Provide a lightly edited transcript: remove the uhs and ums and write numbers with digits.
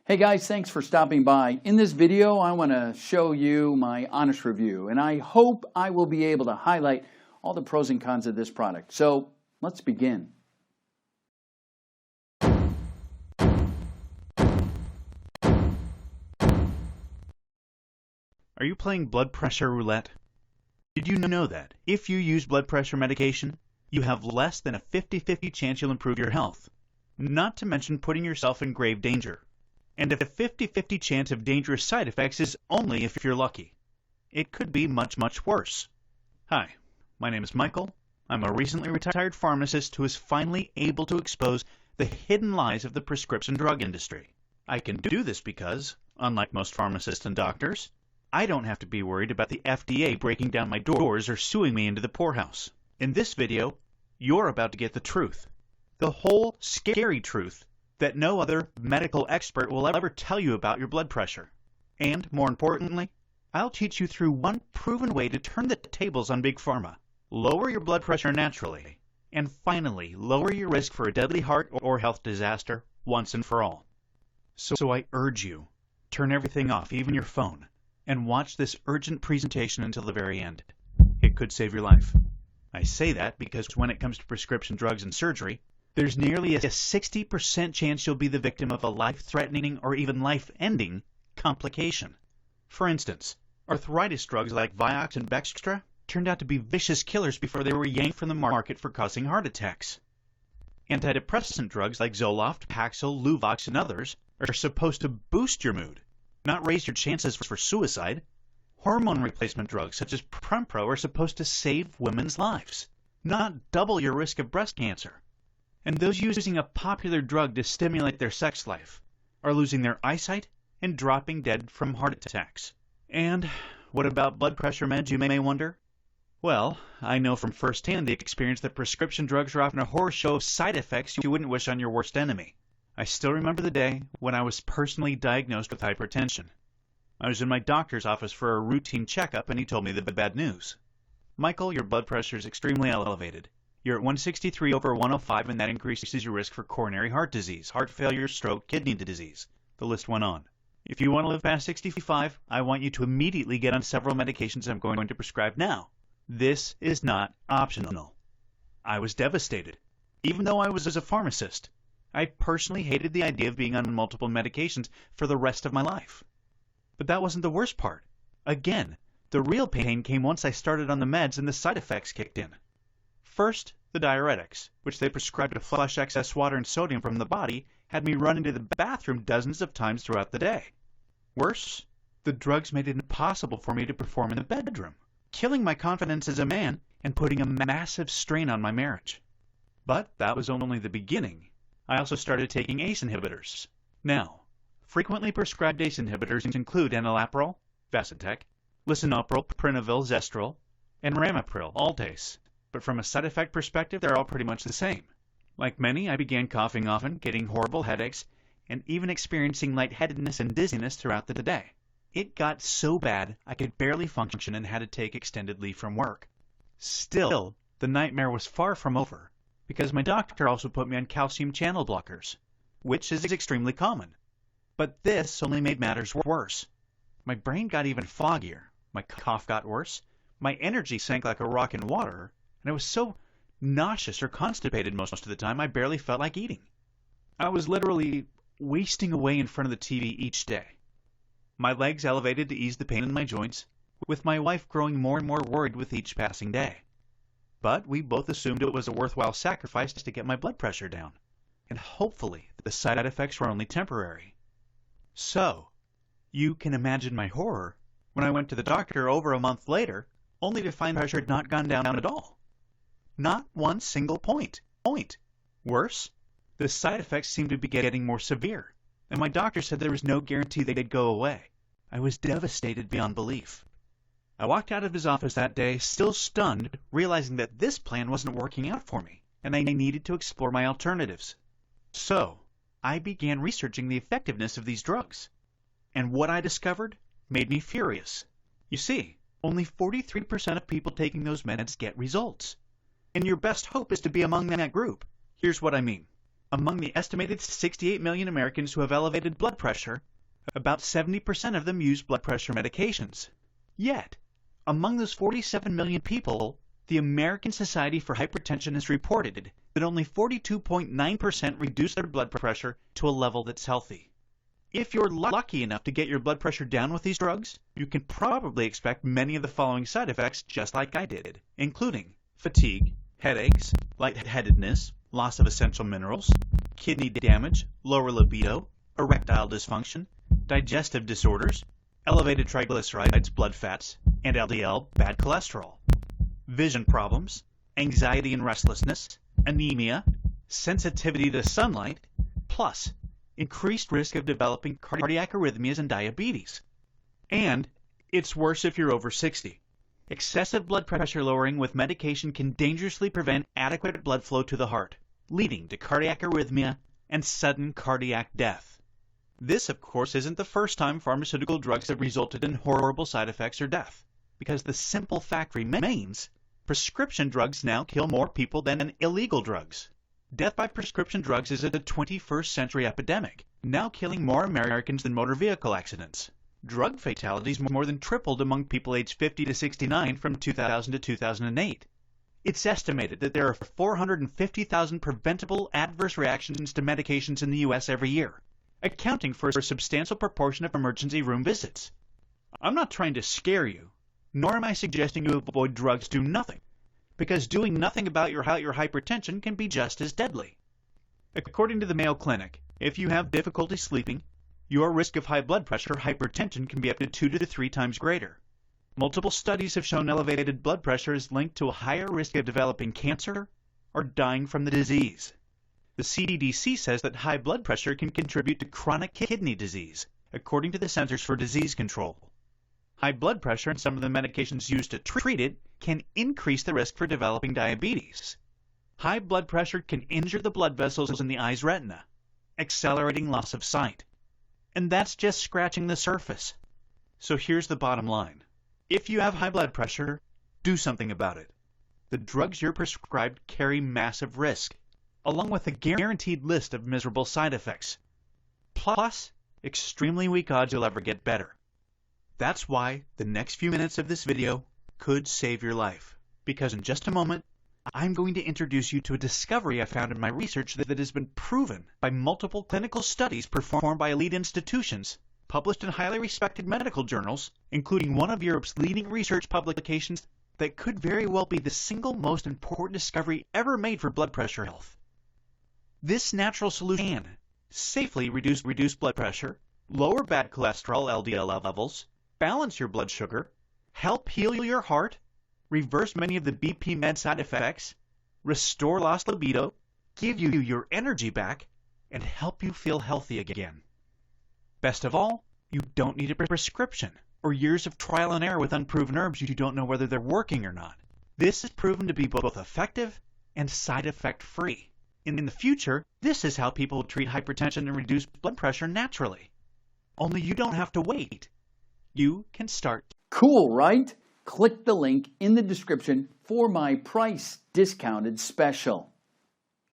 Hey guys, thanks for stopping by. In this video, I want to show you my honest review, and I hope I will be able to highlight all the pros and cons of this product. So let's begin. Are you playing blood pressure roulette? Did you know that if you use blood pressure medication, you have less than a 50-50 chance you'll improve your health? Not to mention putting yourself in grave danger. And a 50-50 chance of dangerous side effects is only if you're lucky. It could be much, much worse. Hi, my name is Michael. I'm a recently retired pharmacist who is finally able to expose the hidden lies of the prescription drug industry. I can do this because, unlike most pharmacists and doctors, I don't have to be worried about the FDA breaking down my doors or suing me into the poorhouse. In this video, you're about to get the truth. The whole scary truth that no other medical expert will ever tell you about your blood pressure. And, more importantly, I'll teach you through one proven way to turn the tables on Big Pharma, lower your blood pressure naturally, and finally lower your risk for a deadly heart or health disaster once and for all. So I urge you, turn everything off, even your phone, and watch this urgent presentation until the very end. It could save your life. I say that because when it comes to prescription drugs and surgery, there's nearly a 60% chance you'll be the victim of a life-threatening or even life-ending complication. For instance, arthritis drugs like Vioxx and Bextra turned out to be vicious killers before they were yanked from the market for causing heart attacks. Antidepressant drugs like Zoloft, Paxil, Luvox, and others are supposed to boost your mood, not raise your chances for suicide. Hormone replacement drugs such as Prempro are supposed to save women's lives, not double your risk of breast cancer. And those using a popular drug to stimulate their sex life are losing their eyesight and dropping dead from heart attacks. And what about blood pressure meds, you may wonder? Well, I know from firsthand the experience that prescription drugs are often a horror show of side effects you wouldn't wish on your worst enemy. I still remember the day when I was personally diagnosed with hypertension. I was in my doctor's office for a routine checkup and he told me the bad news. Michael, your blood pressure is extremely elevated. You're at 163 over 105, and that increases your risk for coronary heart disease, heart failure, stroke, kidney disease. The list went on. If you want to live past 65, I want you to immediately get on several medications I'm going to prescribe now. This is not optional. I was devastated. Even though I was a pharmacist, I personally hated the idea of being on multiple medications for the rest of my life. But that wasn't the worst part. Again, the real pain came once I started on the meds and the side effects kicked in. First, the diuretics, which they prescribed to flush excess water and sodium from the body, had me run into the bathroom dozens of times throughout the day. Worse, the drugs made it impossible for me to perform in the bedroom, killing my confidence as a man and putting a massive strain on my marriage. But that was only the beginning. I also started taking ACE inhibitors. Now, frequently prescribed ACE inhibitors include enalapril, Vasitec, lisinopril, Prinavil, Zestril, and ramipril, Altace. But from a side effect perspective, they're all pretty much the same. Like many, I began coughing often, getting horrible headaches, and even experiencing lightheadedness and dizziness throughout the day. It got so bad I could barely function and had to take extended leave from work. Still, the nightmare was far from over, because my doctor also put me on calcium channel blockers, which is extremely common. But this only made matters worse. My brain got even foggier, my cough got worse, my energy sank like a rock in water, and I was so nauseous or constipated most of the time I barely felt like eating. I was literally wasting away in front of the TV each day. My legs elevated to ease the pain in my joints, with my wife growing more and more worried with each passing day. But we both assumed it was a worthwhile sacrifice to get my blood pressure down, and hopefully the side effects were only temporary. So, you can imagine my horror when I went to the doctor over a month later, only to find pressure had not gone down at all. Not one single point. Worse, the side effects seemed to be getting more severe, and my doctor said there was no guarantee they'd go away. I was devastated beyond belief. I walked out of his office that day, still stunned, realizing that this plan wasn't working out for me, and I needed to explore my alternatives. So, I began researching the effectiveness of these drugs, and what I discovered made me furious. You see, only 43% of people taking those meds get results. And your best hope is to be among that group. Here's what I mean. Among the estimated 68 million Americans who have elevated blood pressure, about 70% of them use blood pressure medications. Yet, among those 47 million people, the American Society for Hypertension has reported that only 42.9% reduce their blood pressure to a level that's healthy. If you're lucky enough to get your blood pressure down with these drugs, you can probably expect many of the following side effects just like I did, including fatigue, headaches, lightheadedness, loss of essential minerals, kidney damage, lower libido, erectile dysfunction, digestive disorders, elevated triglycerides, blood fats, and LDL, bad cholesterol, vision problems, anxiety and restlessness, anemia, sensitivity to sunlight, plus increased risk of developing cardiac arrhythmias and diabetes. And it's worse if you're over 60. Excessive blood pressure lowering with medication can dangerously prevent adequate blood flow to the heart, leading to cardiac arrhythmia and sudden cardiac death. This, of course, isn't the first time pharmaceutical drugs have resulted in horrible side effects or death, because the simple fact remains, prescription drugs now kill more people than illegal drugs. Death by prescription drugs is a 21st century epidemic, now killing more Americans than motor vehicle accidents. Drug fatalities more than tripled among people aged 50 to 69 from 2000 to 2008. It's estimated that there are 450,000 preventable adverse reactions to medications in the U.S. every year, accounting for a substantial proportion of emergency room visits. I'm not trying to scare you, nor am I suggesting you avoid drugs, do nothing, because doing nothing about your hypertension can be just as deadly. According to the Mayo Clinic, if you have difficulty sleeping, your risk of high blood pressure, hypertension, can be up to 2 to 3 times greater. Multiple studies have shown elevated blood pressure is linked to a higher risk of developing cancer or dying from the disease. The CDC says that high blood pressure can contribute to chronic kidney disease, according to the Centers for Disease Control. High blood pressure and some of the medications used to treat it can increase the risk for developing diabetes. High blood pressure can injure the blood vessels in the eye's retina, accelerating loss of sight. And that's just scratching the surface. So here's the bottom line. If you have high blood pressure, do something about it. The drugs you're prescribed carry massive risk, along with a guaranteed list of miserable side effects. Plus, extremely weak odds you'll ever get better. That's why the next few minutes of this video could save your life. Because in just a moment, I'm going to introduce you to a discovery I found in my research that has been proven by multiple clinical studies performed by elite institutions, published in highly respected medical journals, including one of Europe's leading research publications, that could very well be the single most important discovery ever made for blood pressure health. This natural solution can safely reduce blood pressure, lower bad cholesterol LDL levels, balance your blood sugar, help heal your heart, reverse many of the BP med side effects, restore lost libido, give you your energy back, and help you feel healthy again. Best of all, you don't need a prescription or years of trial and error with unproven herbs you don't know whether they're working or not. This is proven to be both effective and side effect free. In the future, this is how people will treat hypertension and reduce blood pressure naturally. Only you don't have to wait. You can start. Cool, right? Click the link in the description for my price discounted special.